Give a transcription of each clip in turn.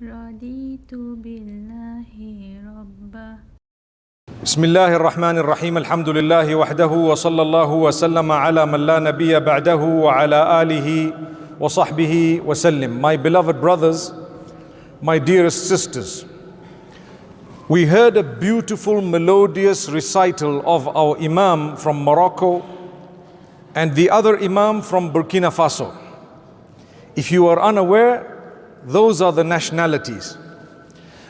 رضيت بالله ربا. بسم الله الرحمن الرحيم. الحمد لله وحده وصلى الله وسلم على من لا نبي بعده وعلى آله وصحبه وسلم. My beloved brothers, my dearest sisters, we heard a beautiful melodious recital of our Imam from Morocco and the other Imam from Burkina Faso. If you are unaware, those are the nationalities.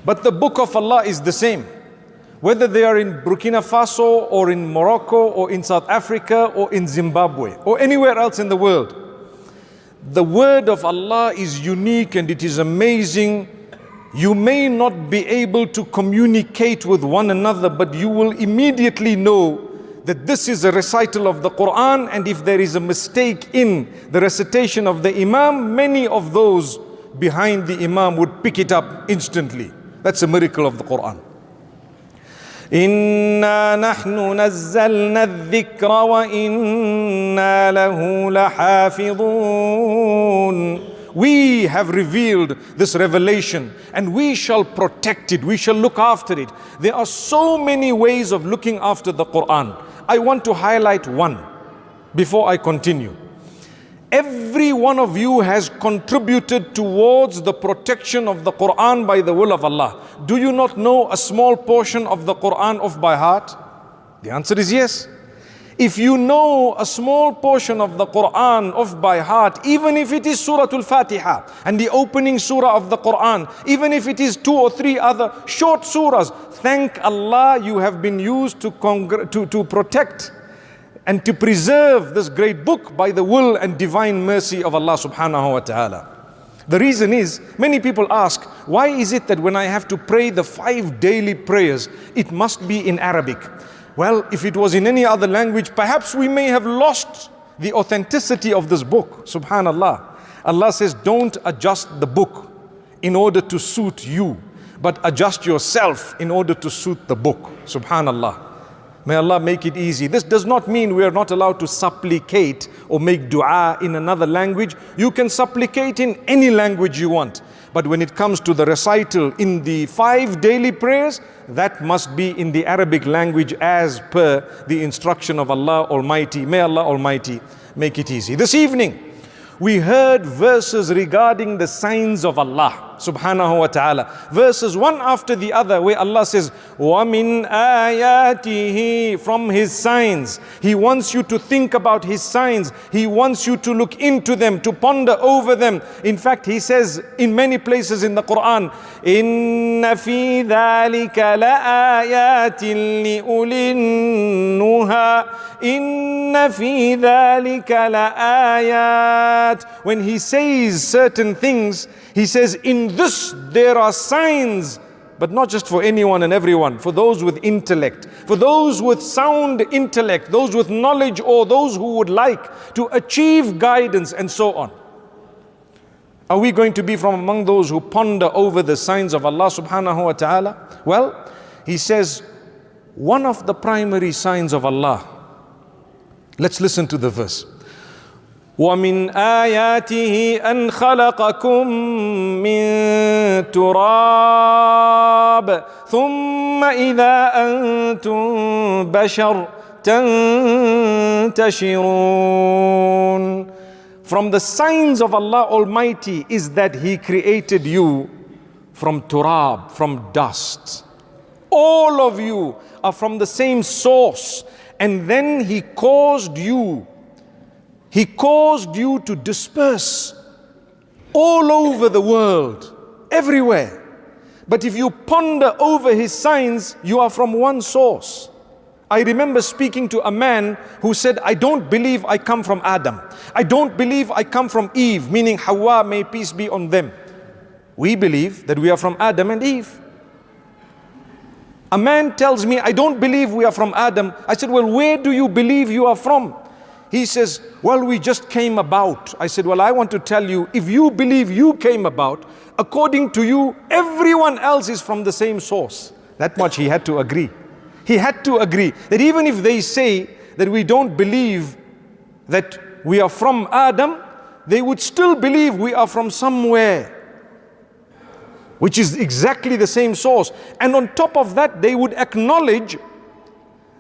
But the book of Allah is the same. Whether they are in Burkina Faso or in Morocco or in South Africa or in Zimbabwe or anywhere else in the world, the word of Allah is unique and it is amazing. You may not be able to communicate with one another, but you will immediately know that this is a recital of the Quran, and if there is a mistake in the recitation of the Imam, many of those behind the Imam would pick it up instantly. That's a miracle of the Quran. إِنَّا نَحْنُ نَزَّلْنَا الذِّكْرَ وَإِنَّا لَهُ لَحَافِظُونَ. We have revealed this revelation and we shall protect it, we shall look after it. There are so many ways of looking after the Quran. I want to highlight one before I continue. Every one of you has contributed towards the protection of the Quran by the will of Allah. Do you not know a small portion of the Quran off by heart? The answer is yes. If you know a small portion of the Quran off by heart, even if it is Surah Al-Fatiha and the opening surah of the Quran, even if it is 2 or 3 other short surahs, thank Allah you have been used to protect and to preserve this great book by the will and divine mercy of Allah subhanahu wa ta'ala. The reason is, many people ask, why is it that when I have to pray the 5 daily prayers, it must be in Arabic? Well, if it was in any other language, perhaps we may have lost the authenticity of this book. Subhanallah. Allah says, don't adjust the book in order to suit you, but adjust yourself in order to suit the book. Subhanallah. May Allah make it easy. This does not mean we are not allowed to supplicate or make dua in another language. You can supplicate in any language you want. But when it comes to the recital in the 5 daily prayers, that must be in the Arabic language as per the instruction of Allah Almighty. May Allah Almighty make it easy. This evening, we heard verses regarding the signs of Allah subhanahu wa ta'ala. Verses one after the other where Allah says, وَمِنْ آيَاتِهِ, from His signs. He wants you to think about His signs. He wants you to look into them, to ponder over them. In fact, He says in many places in the Quran, إِنَّ فِي ذَلِكَ لَآيَاتٍ لِأُولِي النُّهَى إِنَّ فِي ذَلِكَ لَآيَاتٍ. When He says certain things, He says, in this there are signs, but not just for anyone and everyone, for those with intellect, for those with sound intellect, those with knowledge, or those who would like to achieve guidance and so on. Are we going to be from among those who ponder over the signs of Allah subhanahu wa ta'ala? Well, He says, one of the primary signs of Allah. Let's listen to the verse. وَمِنْ آيَاتِهِ أَنْ خَلَقَكُم مِّن تُرَابٍ ثُمَّ إِذَا أَنْتُمْ بَشَرٌ تَنْتَشِرُونَ. From the signs of Allah Almighty is that He created you from turab, from dust. All of you are from the same source, and then He caused you to disperse all over the world, everywhere. But if you ponder over His signs, you are from one source. I remember speaking to a man who said, I don't believe I come from Adam. I don't believe I come from Eve, meaning Hawa, may peace be on them. We believe that we are from Adam and Eve. A man tells me, I don't believe we are from Adam. I said, well, where do you believe you are from? He says, well, we just came about. I said, well, I want to tell you, if you believe you came about, according to you, everyone else is from the same source. That much he had to agree. He had to agree that even if they say that we don't believe that we are from Adam, they would still believe we are from somewhere. which is exactly the same source. And on top of that, they would acknowledge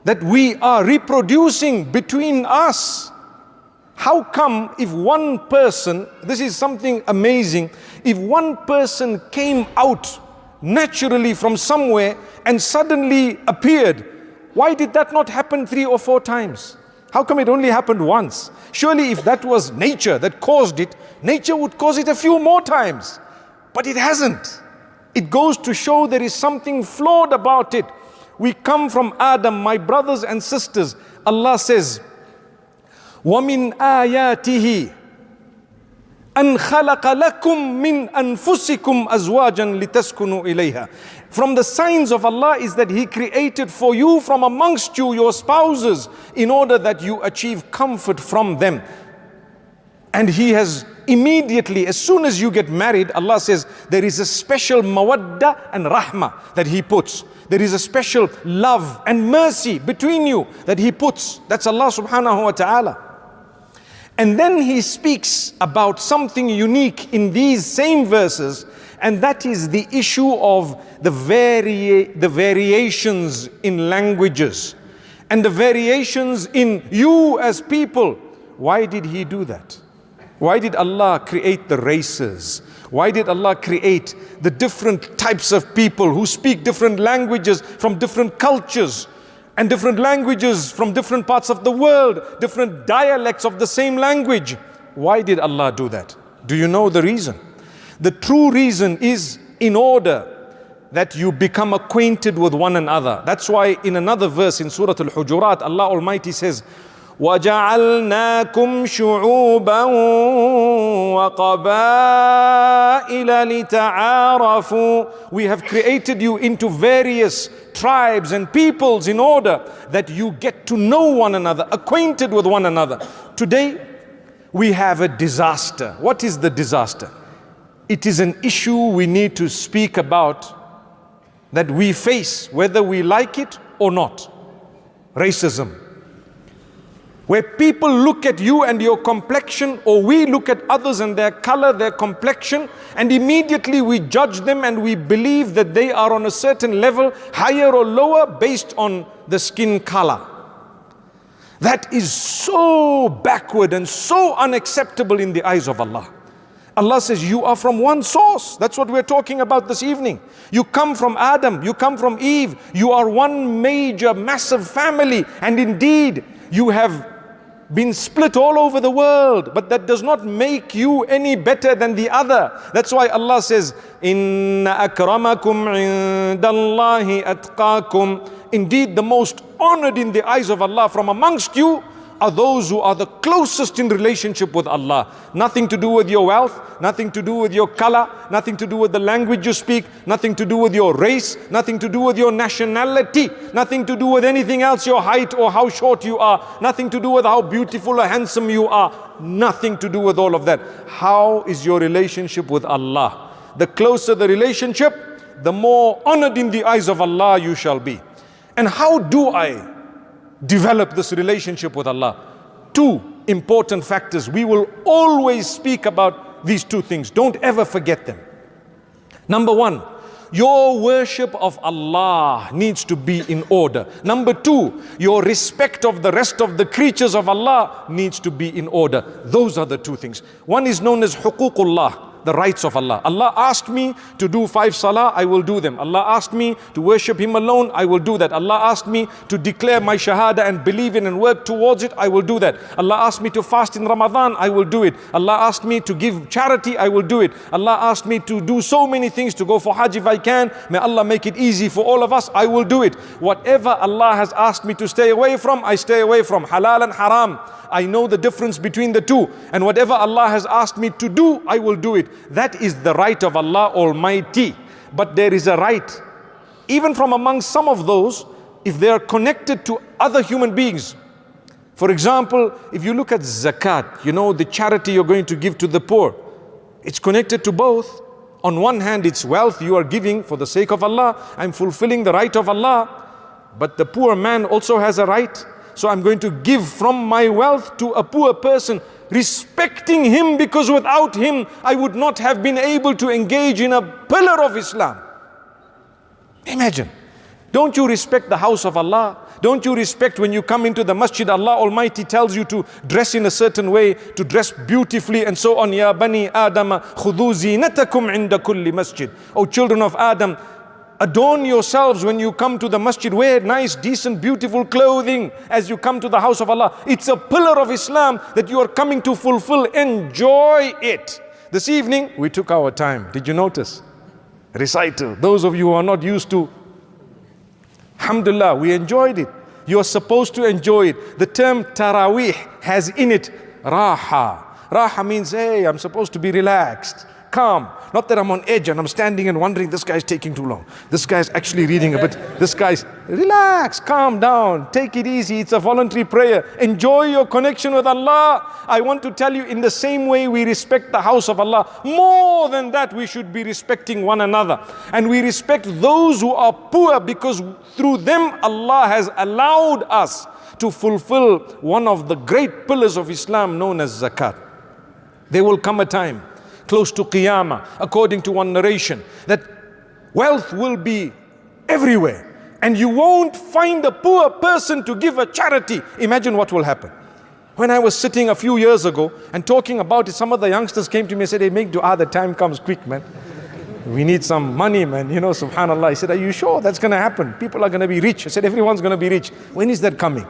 that we are reproducing between us. How come if one person, this is something amazing, if one person came out naturally from somewhere and suddenly appeared, why did that not happen 3 or 4 times? How come it only happened once? Surely if that was nature that caused it, nature would cause it a few more times. But it hasn't. It goes to show there is something flawed about it. We come from Adam, my brothers and sisters. Allah says, وَمِنْ آيَاتِهِ أَنْ خَلَقَ لَكُم مِّنْ أَنفُسِكُمْ أَزْوَاجًا لِتَسْكُنُوا إِلَيْهَا. From the signs of Allah is that He created for you from amongst you your spouses in order that you achieve comfort from them. And He has immediately, as soon as you get married, Allah says there is a special mawadda and rahmah that He puts. There is a special love and mercy between you that He puts. That's Allah subhanahu wa ta'ala. And then He speaks about something unique in these same verses, and that is the issue of the variations in languages and the variations in you as people. Why did He do that? Why did Allah create the races? Why did Allah create the different types of people who speak different languages from different cultures, and different languages from different parts of the world, different dialects of the same language? Why did Allah do that? Do you know the reason? The true reason is in order that you become acquainted with one another. That's why in another verse in Surah Al-Hujurat, Allah Almighty says, وَجَعَلْنَاكُمْ شُعُوبًا وَقَبَائِلَ لِتَعَارَفُوا. We have created you into various tribes and peoples in order that you get to know one another, acquainted with one another. Today, we have a disaster. What is the disaster? It is an issue we need to speak about, that we face whether we like it or not. Racism. Where people look at you and your complexion, or we look at others and their color, their complexion, and immediately we judge them and we believe that they are on a certain level, higher or lower, based on the skin color. That is so backward and so unacceptable in the eyes of Allah. Allah says you are from one source. That's what we're talking about this evening. You come from Adam, you come from Eve. You are one major, massive family. And indeed, you have been split all over the world, but that does not make you any better than the other. That's why Allah says, Inna akramakum indallahi atqakum. Indeed, the most honored in the eyes of Allah from amongst you are those who are the closest in relationship with Allah. Nothing to do with your wealth, nothing to do with your color, nothing to do with the language you speak, nothing to do with your race, nothing to do with your nationality, nothing to do with anything else, your height or how short you are, nothing to do with how beautiful or handsome you are, nothing to do with all of that. How is your relationship with Allah? The closer the relationship, the more honored in the eyes of Allah you shall be. And how do I develop this relationship with Allah? 2 important factors. We will always speak about these 2 things. Don't ever forget them. Number 1, your worship of Allah needs to be in order. Number 2, your respect of the rest of the creatures of Allah needs to be in order. Those are the 2 things. One is known as huququllah, the rights of Allah. Allah asked me to do 5 salah, I will do them. Allah asked me to worship Him alone, I will do that. Allah asked me to declare my shahada and believe in and work towards it, I will do that. Allah asked me to fast in Ramadan, I will do it. Allah asked me to give charity, I will do it. Allah asked me to do so many things, to go for Hajj if I can. May Allah make it easy for all of us, I will do it. Whatever Allah has asked me to stay away from, I stay away from. Halal and haram, I know the difference between the 2. And whatever Allah has asked me to do, I will do it. That is the right of Allah Almighty. But there is a right, even from among some of those, if they are connected to other human beings. For example, if you look at zakat, you know, the charity you're going to give to the poor, it's connected to both. On one hand, it's wealth you are giving for the sake of Allah. I'm fulfilling the right of Allah. But the poor man also has a right. So I'm going to give from my wealth to a poor person. respecting him, because without him I would not have been able to engage in a pillar of Islam. Imagine. Don't you respect the house of Allah? Don't you respect when you come into the masjid, Allah Almighty tells you to dress in a certain way, to dress beautifully and so on. Ya bani Adam, khudhu zinatakum inda kulli masjid. O children of Adam, adorn yourselves when you come to the masjid. Wear nice, decent, beautiful clothing as you come to the house of Allah. It's a pillar of Islam that you are coming to fulfill. Enjoy it. This evening, we took our time. Did you notice? Recital. Those of you who are not used to, alhamdulillah, we enjoyed it. You are supposed to enjoy it. The term Taraweeh has in it Raha. Raha means, hey, I'm supposed to be relaxed, calm. Not that I'm on edge and I'm standing and wondering, this guy's taking too long. This guy's actually reading a bit. This guy's, relax, calm down, take it easy. It's a voluntary prayer. Enjoy your connection with Allah. I want to tell you, in the same way we respect the house of Allah, more than that we should be respecting one another. And we respect those who are poor, because through them Allah has allowed us to fulfill one of the great pillars of Islam known as zakat. There will come a time close to Qiyamah, according to one narration, that wealth will be everywhere and you won't find a poor person to give a charity. Imagine what will happen. When I was sitting a few years ago and talking about it, some of the youngsters came to me and said, hey, make dua, the time comes quick, man. We need some money, man. You know, subhanAllah. I said, are you sure that's going to happen? People are going to be rich. I said, everyone's going to be rich. When is that coming?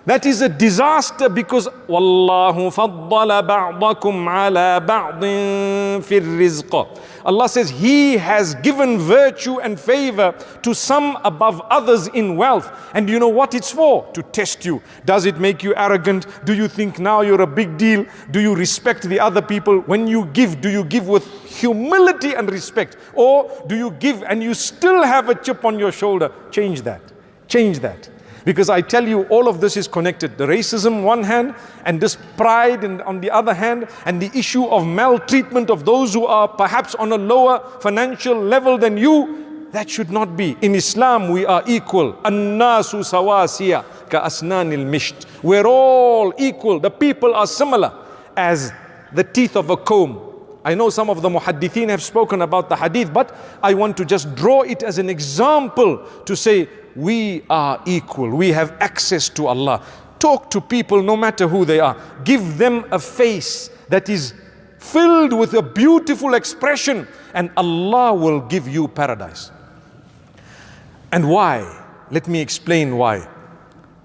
That is a disaster, because Wallahu faddala ba'dakum ala ba'din fir rizq. Allah says He has given virtue and favor to some above others in wealth. And you know what it's for? To test you. Does it make you arrogant? Do you think now you're a big deal? Do you respect the other people? When you give, do you give with humility and respect? Or do you give and you still have a chip on your shoulder? Change that. Change that. Because I tell you, all of this is connected. The racism one hand, and this pride on the other hand, and the issue of maltreatment of those who are perhaps on a lower financial level than you. That should not be. In Islam we are equal. An-nasu sawasiya ka asnanil misht. We're all equal. The people are similar as the teeth of a comb. I know some of the muhaddithin have spoken about the hadith, but I want to just draw it as an example to say, we are equal. We have access to Allah. Talk to people no matter who they are. Give them a face that is filled with a beautiful expression, and Allah will give you paradise. And why? Let me explain why.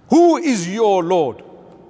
Who is your Lord?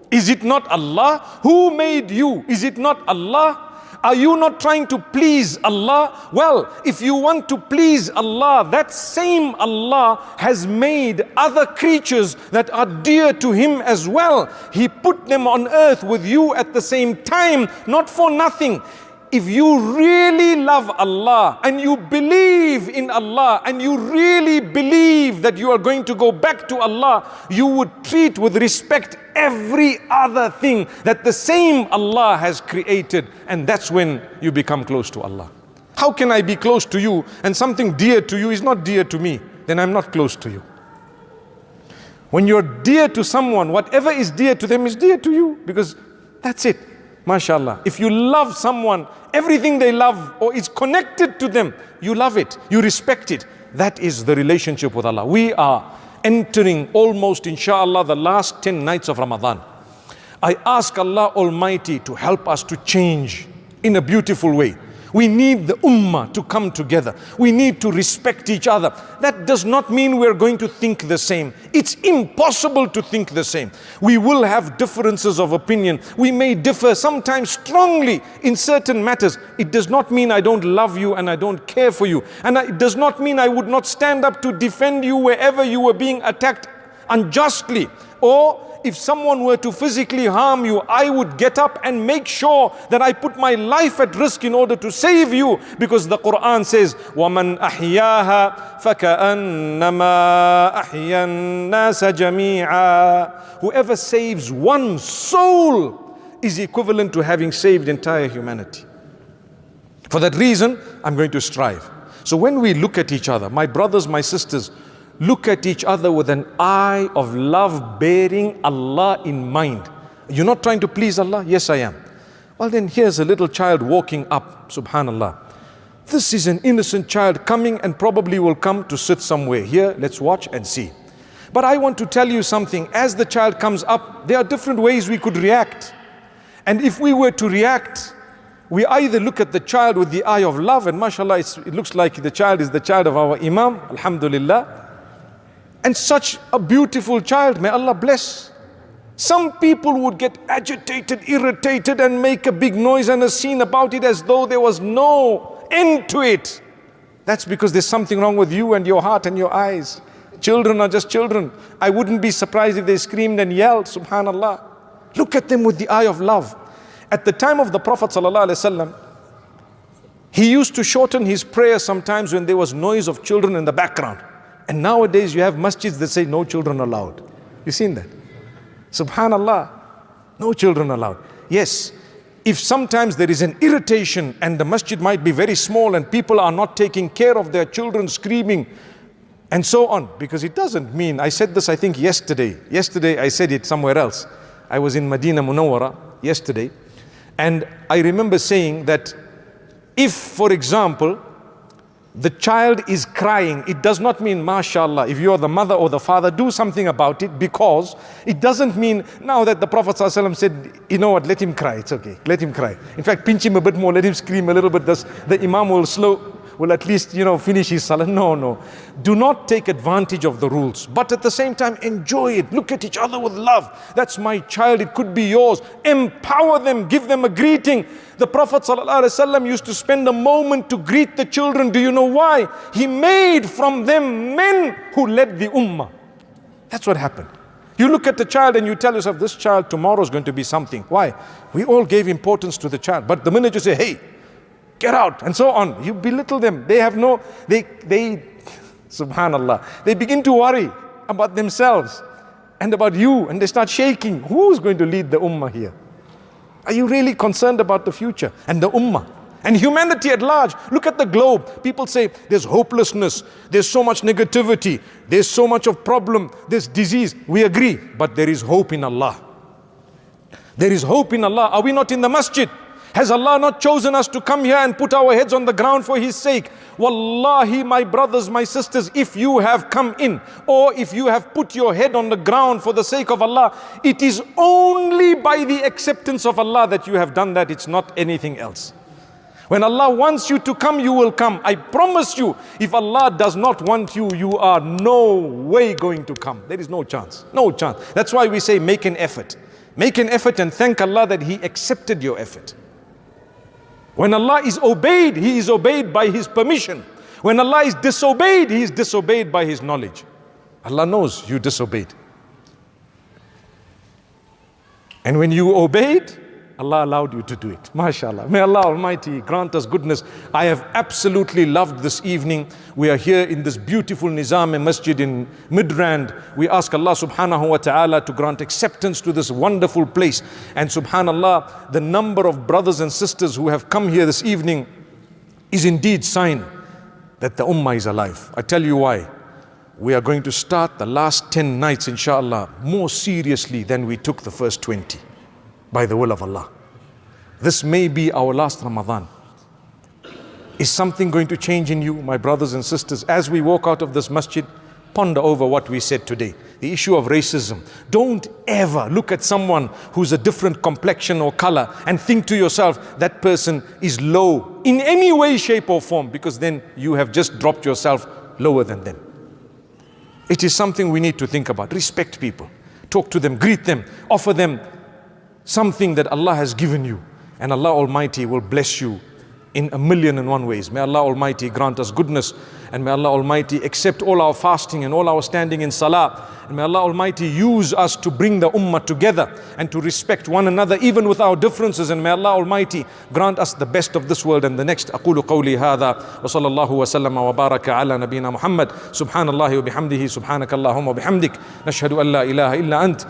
Is it not Allah? Who made you? Is it not Allah? Are you not trying to please Allah? Well, if you want to please Allah, that same Allah has made other creatures that are dear to Him as well. He put them on earth with you at the same time, not for nothing. If you really love Allah and you believe in Allah and you really believe that you are going to go back to Allah, you would treat with respect every other thing that the same Allah has created, and that's when you become close to Allah. How can I be close to you and something dear to you is not dear to me? Then I'm not close to you. When you're dear to someone, whatever is dear to them is dear to you, because that's it. MashaAllah. If you love someone, everything they love or is connected to them, you love it, you respect it. That is the relationship with Allah. We are entering almost, inshallah, the last 10 nights of Ramadan. I ask Allah Almighty to help us to change in a beautiful way. We need the ummah to come together. We need to respect each other. That does not mean we're going to think the same. It's impossible to think the same. We will have differences of opinion. We may differ sometimes strongly in certain matters. It does not mean I don't love you and I don't care for you. And it does not mean I would not stand up to defend you wherever you were being attacked unjustly. Or if someone were to physically harm you, I would get up and make sure that I put my life at risk in order to save you, because the Quran says, وَمَنْ أَحْيَاهَا فَكَأَنَّمَا أَحْيَا النَّاسَ جَمِيعًا. Whoever saves one soul is equivalent to having saved entire humanity. For that reason, I'm going to strive. So when we look at each other, my brothers, my sisters, look at each other with an eye of love, bearing Allah in mind. You're not trying to please Allah? Yes, I am. Well then, here's a little child walking up, subhanallah. This is an innocent child coming and probably will come to sit somewhere. Here, let's watch and see. But I want to tell you something. As the child comes up, there are different ways we could react. And if we were to react, we either look at the child with the eye of love, and mashallah, it looks like the child is the child of our Imam, alhamdulillah. And such a beautiful child, may Allah bless. Some people would get agitated, irritated, and make a big noise and a scene about it as though there was no end to it. That's because there's something wrong with you and your heart and your eyes. Children are just children. I wouldn't be surprised if they screamed and yelled, subhanallah. Look at them with the eye of love. At the time of the Prophet ﷺ, he used to shorten his prayer sometimes when there was noise of children in the background. And nowadays you have masjids that say no children allowed. You seen that? Subhanallah, no children allowed. Yes, if sometimes there is an irritation and the masjid might be very small and people are not taking care of their children screaming and so on, because it doesn't mean, I said this I think yesterday I said it somewhere else. I was in Medina Munawwara yesterday, and I remember saying that if, for example, the child is crying, it does not mean, mashallah, if you are the mother or the father, do something about it, because it doesn't mean now that the Prophet ﷺ said, you know what, let him cry, it's okay, let him cry. In fact, pinch him a bit more, let him scream a little bit, the Imam will at least, finish his salah. No. Do not take advantage of the rules. But at the same time, enjoy it. Look at each other with love. That's my child, it could be yours. Empower them, give them a greeting. The Prophet ﷺ used to spend a moment to greet the children. Do you know why? He made from them men who led the ummah. That's what happened. You look at the child and you tell yourself, this child tomorrow is going to be something. Why? We all gave importance to the child. But the minute you say, hey, get out, and so on, you belittle them. They subhanallah, they begin to worry about themselves and about you, and they start shaking. Who's going to lead the ummah here? Are you really concerned about the future and the ummah and humanity at large? Look at the globe. People say there's hopelessness, there's so much negativity, there's so much of problem, there's disease. We agree, but there is hope in Allah. There is hope in Allah. Are we not in the masjid? Has Allah not chosen us to come here and put our heads on the ground for His sake? Wallahi, my brothers, my sisters, if you have come in or if you have put your head on the ground for the sake of Allah, it is only by the acceptance of Allah that you have done that. It's not anything else. When Allah wants you to come, you will come. I promise you, if Allah does not want you, you are no way going to come. There is no chance. No chance. That's why we say make an effort. Make an effort and thank Allah that He accepted your effort. When Allah is obeyed, He is obeyed by His permission. When Allah is disobeyed, He is disobeyed by His knowledge. Allah knows you disobeyed. And when you obeyed, Allah allowed you to do it. MashaAllah. May Allah Almighty grant us goodness. I have absolutely loved this evening. We are here in this beautiful Nizam Masjid in Midrand. We ask Allah subhanahu wa ta'ala to grant acceptance to this wonderful place. And subhanallah, the number of brothers and sisters who have come here this evening is indeed sign that the ummah is alive. I tell you why. We are going to start the last 10 nights, inshallah, more seriously than we took the first 20. By the will of Allah. This may be our last Ramadan. Is something going to change in you, my brothers and sisters? As we walk out of this masjid, ponder over what we said today. The issue of racism. Don't ever look at someone who's a different complexion or color and think to yourself, that person is low in any way, shape or form, because then you have just dropped yourself lower than them. It is something we need to think about. Respect people. Talk to them, greet them, offer them something that Allah has given you, and Allah Almighty will bless you in 1,000,001 ways. May Allah Almighty grant us goodness, and may Allah Almighty accept all our fasting and all our standing in salah, and may Allah Almighty use us to bring the ummah together and to respect one another even with our differences, and may Allah Almighty grant us the best of this world and the next. أقول قولي هذا وصلى الله وسلم وبارك على نبينا محمد سبحان الله وبحمده سبحانك اللهم وبحمدك نشهد أن لا إله إلا أنت